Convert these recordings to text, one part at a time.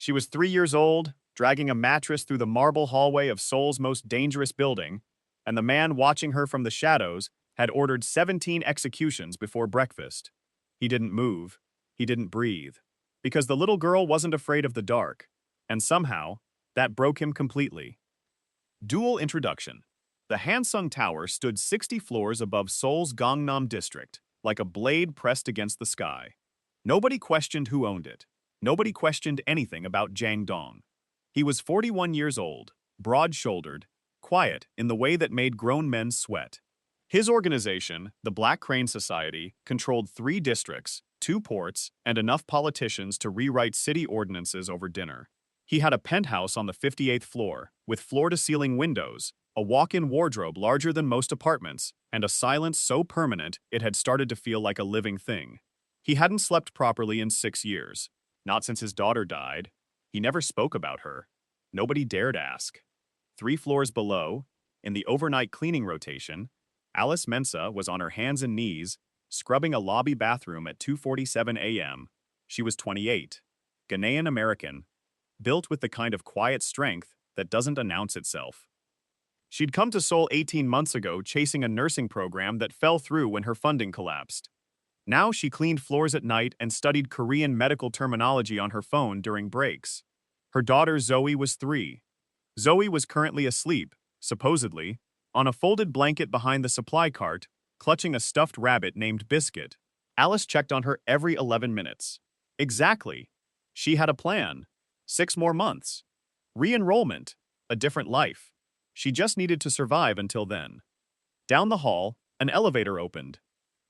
She was 3 years old, dragging a mattress through the marble hallway of Seoul's most dangerous building, and the man watching her from the shadows had ordered 17 executions before breakfast. He didn't move. He didn't breathe. Because the little girl wasn't afraid of the dark, and somehow, that broke him completely. Dual introduction. The Hansung Tower stood 60 floors above Seoul's Gangnam district, like a blade pressed against the sky. Nobody questioned who owned it. Nobody questioned anything about Jang Dong. He was 41 years old, broad-shouldered, quiet in the way that made grown men sweat. His organization, the Black Crane Society, controlled 3 districts, 2 ports, and enough politicians to rewrite city ordinances over dinner. He had a penthouse on the 58th floor, with floor-to-ceiling windows, a walk-in wardrobe larger than most apartments, and a silence so permanent it had started to feel like a living thing. He hadn't slept properly in 6 years. Not since his daughter died. He never spoke about her. Nobody dared ask. 3 floors below, in the overnight cleaning rotation, Alice Mensa was on her hands and knees, scrubbing a lobby bathroom at 2:47 a.m. She was 28, Ghanaian American, built with the kind of quiet strength that doesn't announce itself. She'd come to Seoul 18 months ago chasing a nursing program that fell through when her funding collapsed. Now she cleaned floors at night and studied Korean medical terminology on her phone during breaks. Her daughter Zoe was 3. Zoe was currently asleep, supposedly, on a folded blanket behind the supply cart, clutching a stuffed rabbit named Biscuit. Alice checked on her every 11 minutes. Exactly. She had a plan. 6 more months. Re-enrollment. A different life. She just needed to survive until then. Down the hall, an elevator opened.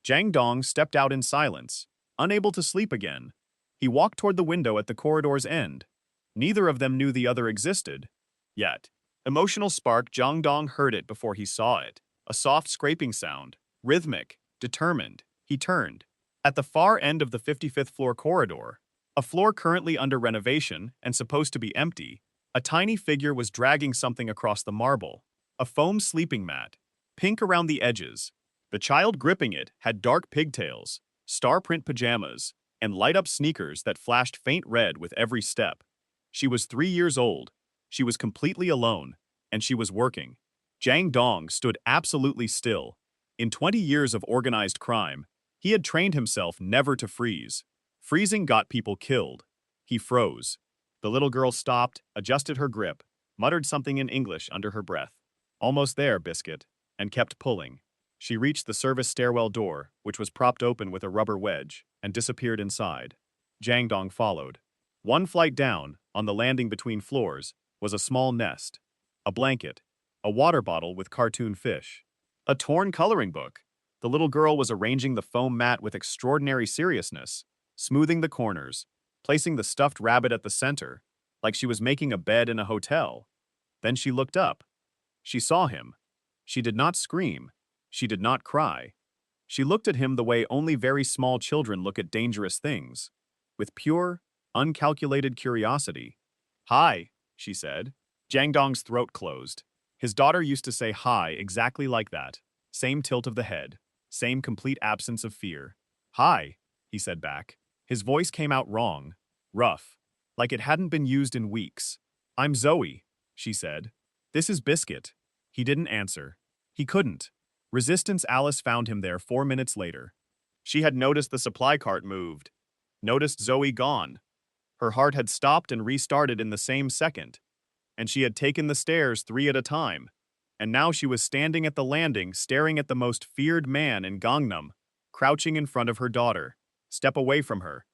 Jang Dong stepped out in silence, unable to sleep again. He walked toward the window at the corridor's end. Neither of them knew the other existed. Yet, emotional spark, Jang Dong heard it before he saw it. A soft scraping sound, rhythmic, determined. He turned. At the far end of the 55th floor corridor, a floor currently under renovation and supposed to be empty, a tiny figure was dragging something across the marble. A foam sleeping mat, pink around the edges. The child gripping it had dark pigtails, star-print pajamas, and light-up sneakers that flashed faint red with every step. She was 3 years old. She was completely alone, and she was working. Jang Dong stood absolutely still. In 20 years of organized crime, he had trained himself never to freeze. Freezing got people killed. He froze. The little girl stopped, adjusted her grip, muttered something in English under her breath. Almost there, Biscuit, and kept pulling. She reached the service stairwell door, which was propped open with a rubber wedge, and disappeared inside. Jang Dong followed. 1 flight down, on the landing between floors, was a small nest. A blanket. A water bottle with cartoon fish. A torn coloring book. The little girl was arranging the foam mat with extraordinary seriousness, smoothing the corners, placing the stuffed rabbit at the center, like she was making a bed in a hotel. Then she looked up. She saw him. She did not scream. She did not cry. She looked at him the way only very small children look at dangerous things, with pure, uncalculated curiosity. "Hi," she said. Jang Dong's throat closed. His daughter used to say hi exactly like that. Same tilt of the head. Same complete absence of fear. "Hi," he said back. His voice came out wrong, rough, like it hadn't been used in weeks. "I'm Zoe," she said. "This is Biscuit." He didn't answer. He couldn't. Resistance. Alice found him there 4 minutes later. She had noticed the supply cart moved. Noticed Zoe gone. Her heart had stopped and restarted in the same second. And she had taken the stairs 3 at a time. And now she was standing at the landing, staring at the most feared man in Gangnam, crouching in front of her daughter. Step away from her.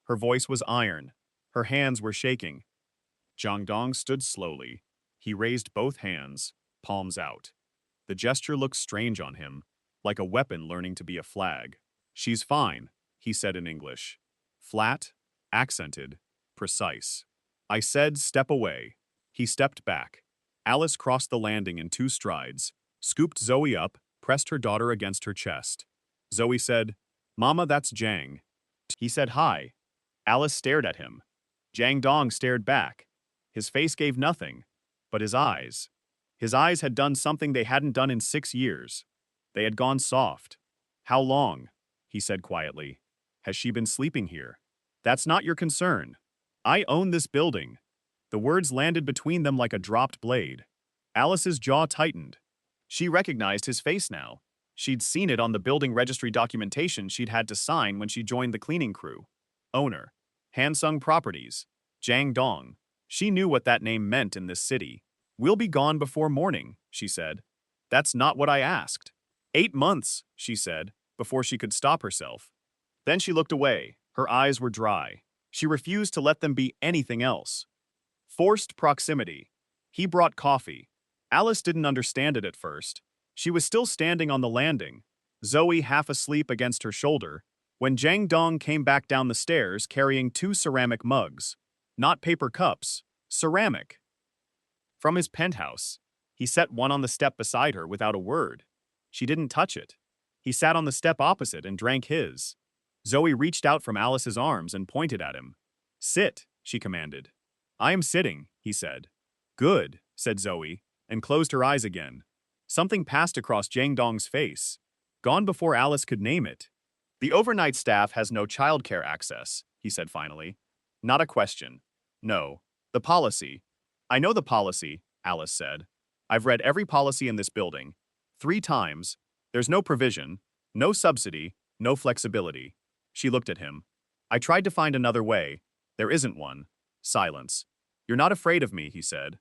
Her voice was iron. Her hands were shaking. Jang Dong stood slowly. He raised both hands, palms out. The gesture looked strange on him, like a weapon learning to be a flag. "She's fine," he said in English. Flat, accented, precise. "I said step away." He stepped back. Alice crossed the landing in 2 strides, scooped Zoe up, pressed her daughter against her chest. Zoe said, "Mama, that's Jang." He said hi. Alice stared at him. Jang Dong stared back. His face gave nothing, but his eyes. His eyes had done something they hadn't done in 6 years. They had gone soft. "How long?" he said quietly. "Has she been sleeping here?" "That's not your concern." I own this building. The words landed between them like a dropped blade. Alice's jaw tightened. She recognized his face now. She'd seen it on the building registry documentation she'd had to sign when she joined the cleaning crew. Owner. Hansung Properties. Jang Dong. She knew what that name meant in this city. We'll be gone before morning, she said. That's not what I asked. 8 months, she said, before she could stop herself. Then she looked away. Her eyes were dry. She refused to let them be anything else. Forced proximity. He brought coffee. Alice didn't understand it at first. She was still standing on the landing, Zoe half asleep against her shoulder, when Jang Dong came back down the stairs carrying 2 ceramic mugs. Not paper cups, ceramic. From his penthouse. He set one on the step beside her without a word. She didn't touch it. He sat on the step opposite and drank his. Zoe reached out from Alice's arms and pointed at him. Sit, she commanded. I am sitting, he said. Good, said Zoe, and closed her eyes again. Something passed across Jang Dong's face. Gone before Alice could name it. The overnight staff has no childcare access, he said finally. Not a question. No. The policy. I know the policy, Alice said. I've read every policy in this building. 3 times. There's no provision, no subsidy, no flexibility. She looked at him. I tried to find another way. There isn't one. Silence. You're not afraid of me, he said.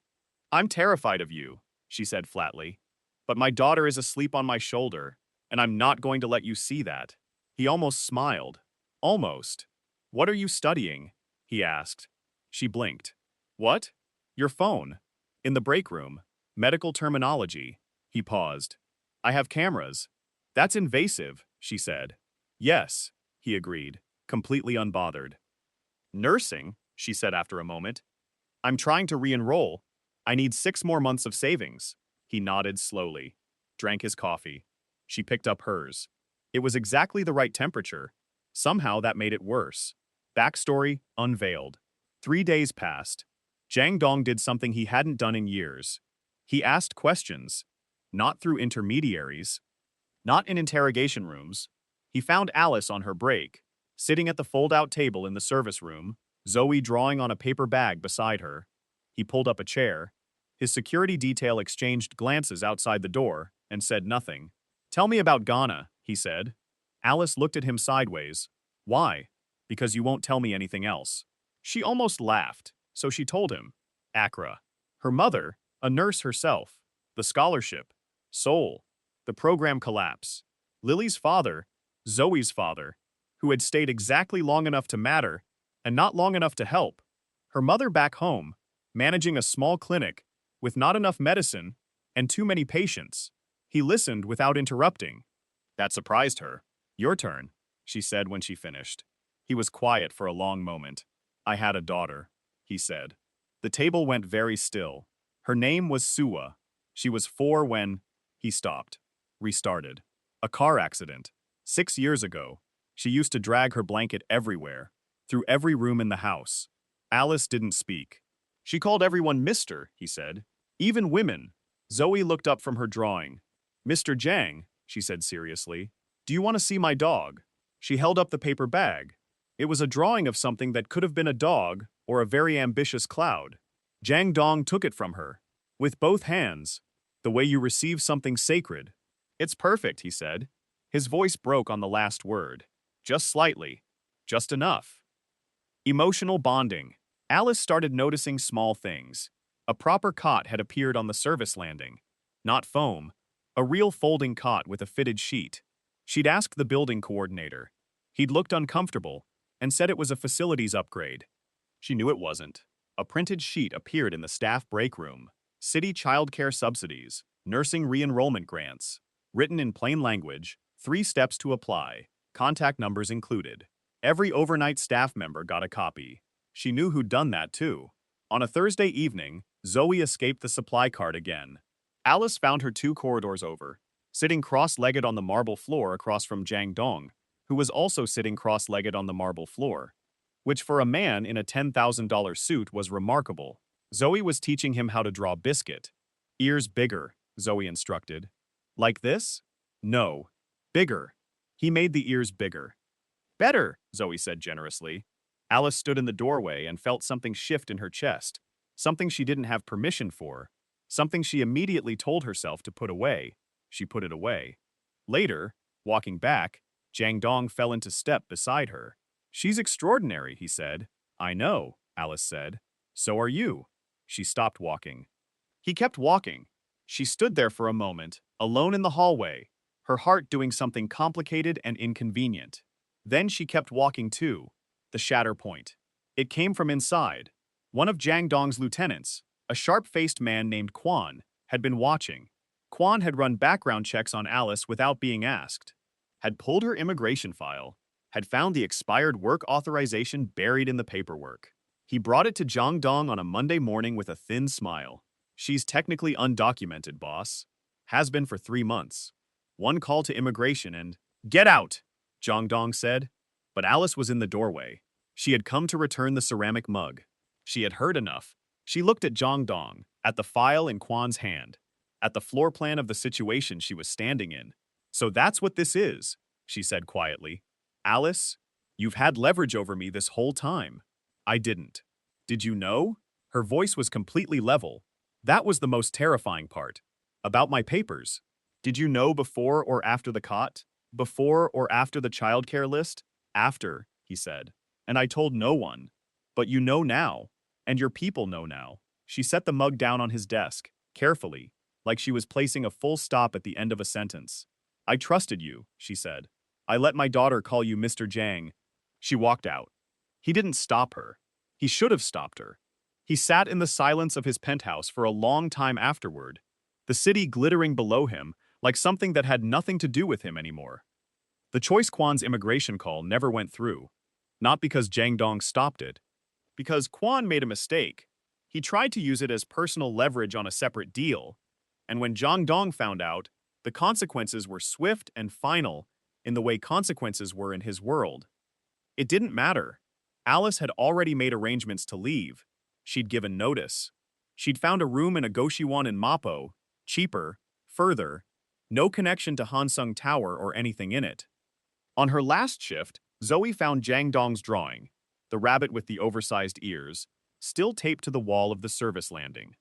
I'm terrified of you, she said flatly. But my daughter is asleep on my shoulder, and I'm not going to let you see that. He almost smiled. Almost. What are you studying? He asked. She blinked. What? Your phone. In the break room. Medical terminology. He paused. I have cameras. That's invasive, she said. Yes, he agreed, completely unbothered. Nursing, she said after a moment. I'm trying to re-enroll. I need 6 more months of savings. He nodded slowly, drank his coffee. She picked up hers. It was exactly the right temperature. Somehow that made it worse. Backstory unveiled. 3 days passed. Jang Dong did something he hadn't done in years. He asked questions, not through intermediaries, not in interrogation rooms. He found Alice on her break, sitting at the fold-out table in the service room, Zoe drawing on a paper bag beside her. He pulled up a chair. His security detail exchanged glances outside the door and said nothing. Tell me about Ghana, he said. Alice looked at him sideways. Why? Because you won't tell me anything else. She almost laughed, so she told him. Accra. Her mother, a nurse herself. The scholarship. Seoul. The program collapse. Lily's father, Zoe's father, who had stayed exactly long enough to matter and not long enough to help. Her mother back home, managing a small clinic with not enough medicine and too many patients. He listened without interrupting. That surprised her. Your turn, she said when she finished. He was quiet for a long moment. I had a daughter, he said. The table went very still. Her name was Suwa. She was 4 when he stopped, restarted. A car accident. 6 years ago. She used to drag her blanket everywhere, through every room in the house. Alice didn't speak. She called everyone Mr., he said. Even women. Zoe looked up from her drawing. Mr. Jang, she said seriously, do you want to see my dog? She held up the paper bag. It was a drawing of something that could have been a dog or a very ambitious cloud. Jang Dong took it from her. With both hands. The way you receive something sacred. It's perfect, he said. His voice broke on the last word. Just slightly. Just enough. Emotional bonding. Alice started noticing small things. A proper cot had appeared on the service landing. Not foam. A real folding cot with a fitted sheet. She'd asked the building coordinator. He'd looked uncomfortable and said it was a facilities upgrade. She knew it wasn't. A printed sheet appeared in the staff break room. City childcare subsidies, nursing re-enrollment grants. Written in plain language, 3 steps to apply, contact numbers included. Every overnight staff member got a copy. She knew who'd done that too. On a Thursday evening, Zoe escaped the supply cart again. Alice found her 2 corridors over, sitting cross-legged on the marble floor across from Jang Dong, who was also sitting cross-legged on the marble floor, which for a man in a $10,000 suit was remarkable. Zoe was teaching him how to draw biscuit. Ears bigger, Zoe instructed. Like this? No. Bigger. He made the ears bigger. Better, Zoe said generously. Alice stood in the doorway and felt something shift in her chest, something she didn't have permission for, something she immediately told herself to put away. She put it away. Later, walking back, Jiang Dong fell into step beside her. "She's extraordinary," he said. "I know," Alice said. "So are you." She stopped walking. He kept walking. She stood there for a moment, alone in the hallway, her heart doing something complicated and inconvenient. Then she kept walking too, the shatter point. It came from inside. One of Jiang Dong's lieutenants, a sharp-faced man named Quan, had been watching. Quan had run background checks on Alice without being asked, had pulled her immigration file, had found the expired work authorization buried in the paperwork. He brought it to Jiang Dong on a Monday morning with a thin smile. "She's technically undocumented, boss. Has been for 3 months. One call to immigration and—" "Get out!" Jiang Dong said. But Alice was in the doorway. She had come to return the ceramic mug. She had heard enough. She looked at Jiang Dong, at the file in Quan's hand, at the floor plan of the situation she was standing in. "So that's what this is," she said quietly. "Alice, you've had leverage over me this whole time. I didn't. Did you know?" Her voice was completely level. "That was the most terrifying part. About my papers. Did you know before or after the cot? Before or after the childcare list?" "After," he said. "And I told no one. But you know now. And your people know now." She set the mug down on his desk, carefully, like she was placing a full stop at the end of a sentence. "I trusted you," she said. "I let my daughter call you Mr. Jiang." She walked out. He didn't stop her. He should have stopped her. He sat in the silence of his penthouse for a long time afterward, the city glittering below him like something that had nothing to do with him anymore. The Choice Quan's immigration call never went through, not because Jiang Dong stopped it, because Quan made a mistake. He tried to use it as personal leverage on a separate deal, and when Jiang Dong found out, the consequences were swift and final in the way consequences were in his world. It didn't matter. Alice had already made arrangements to leave. She'd given notice. She'd found a room in a Goshiwon in Mapo, cheaper, further, no connection to Hansung Tower or anything in it. On her last shift, Zoe found Jiang Dong's drawing, the rabbit with the oversized ears, still taped to the wall of the service landing.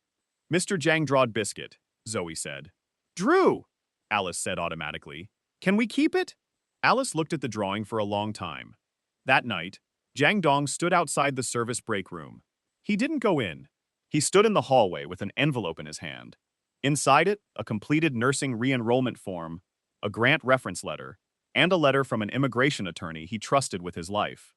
"Mr. Jiang drawed biscuit," Zoe said. "Drew!" Alice said automatically. "Can we keep it?" Alice looked at the drawing for a long time. That night, Jiang Dong stood outside the service break room. He didn't go in. He stood in the hallway with an envelope in his hand. Inside it, a completed nursing re-enrollment form, a grant reference letter, and a letter from an immigration attorney he trusted with his life.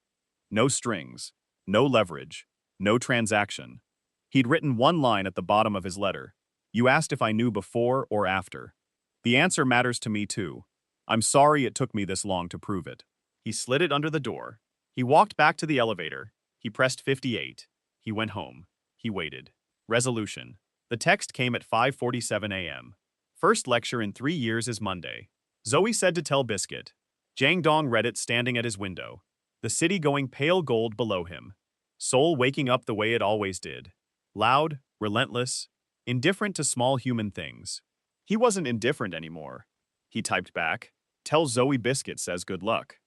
No strings, no leverage, no transaction. He'd written one line at the bottom of his letter. "You asked if I knew before or after. The answer matters to me too. I'm sorry it took me this long to prove it." He slid it under the door. He walked back to the elevator. He pressed 58. He went home. He waited. Resolution. The text came at 5:47 a.m. First lecture in 3 years is Monday. Zoe said to tell Biscuit. Jiang Dong read it standing at his window. The city going pale gold below him. Seoul waking up the way it always did. Loud, relentless, indifferent to small human things. He wasn't indifferent anymore. He typed back. Tell Zoe Biscuit says good luck.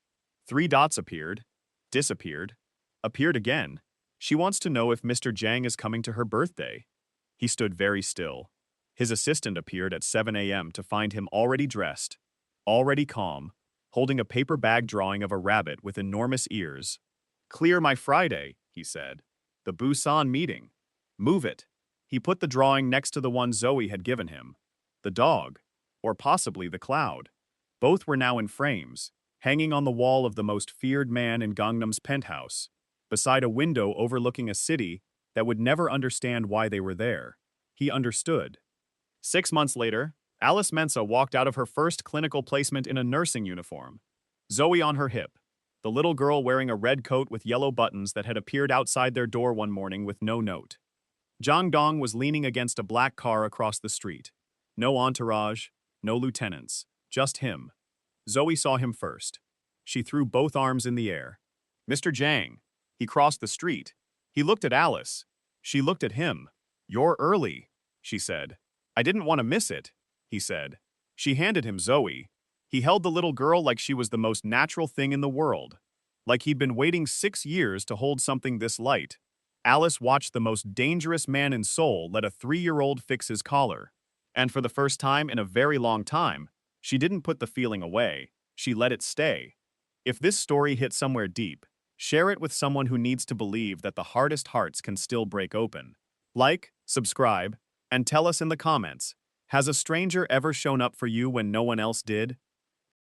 3 dots appeared. Disappeared. Appeared again. She wants to know if Mr. Jiang is coming to her birthday. He stood very still. His assistant appeared at 7 a.m. to find him already dressed, already calm, holding a paper bag drawing of a rabbit with enormous ears. "Clear my Friday," he said. "The Busan meeting. Move it." He put the drawing next to the one Zoe had given him. The dog, or possibly the cloud. Both were now in frames, hanging on the wall of the most feared man in Gangnam's penthouse, beside a window overlooking a city that would never understand why they were there. He understood. 6 months later, Alice Mensa walked out of her first clinical placement in a nursing uniform. Zoe on her hip, the little girl wearing a red coat with yellow buttons that had appeared outside their door one morning with no note. Jiang Dong was leaning against a black car across the street. No entourage, no lieutenants, just him. Zoe saw him first. She threw both arms in the air. "Mr. Jiang." He crossed the street. He looked at Alice. She looked at him. "You're early," she said. "I didn't want to miss it," he said. She handed him Zoe. He held the little girl like she was the most natural thing in the world. like he'd been waiting 6 years to hold something this light. Alice watched the most dangerous man in Seoul let a 3-year-old fix his collar. And for the first time in a very long time, she didn't put the feeling away, she let it stay. If this story hit somewhere deep, share it with someone who needs to believe that the hardest hearts can still break open. Like, subscribe, and tell us in the comments, has a stranger ever shown up for you when no one else did?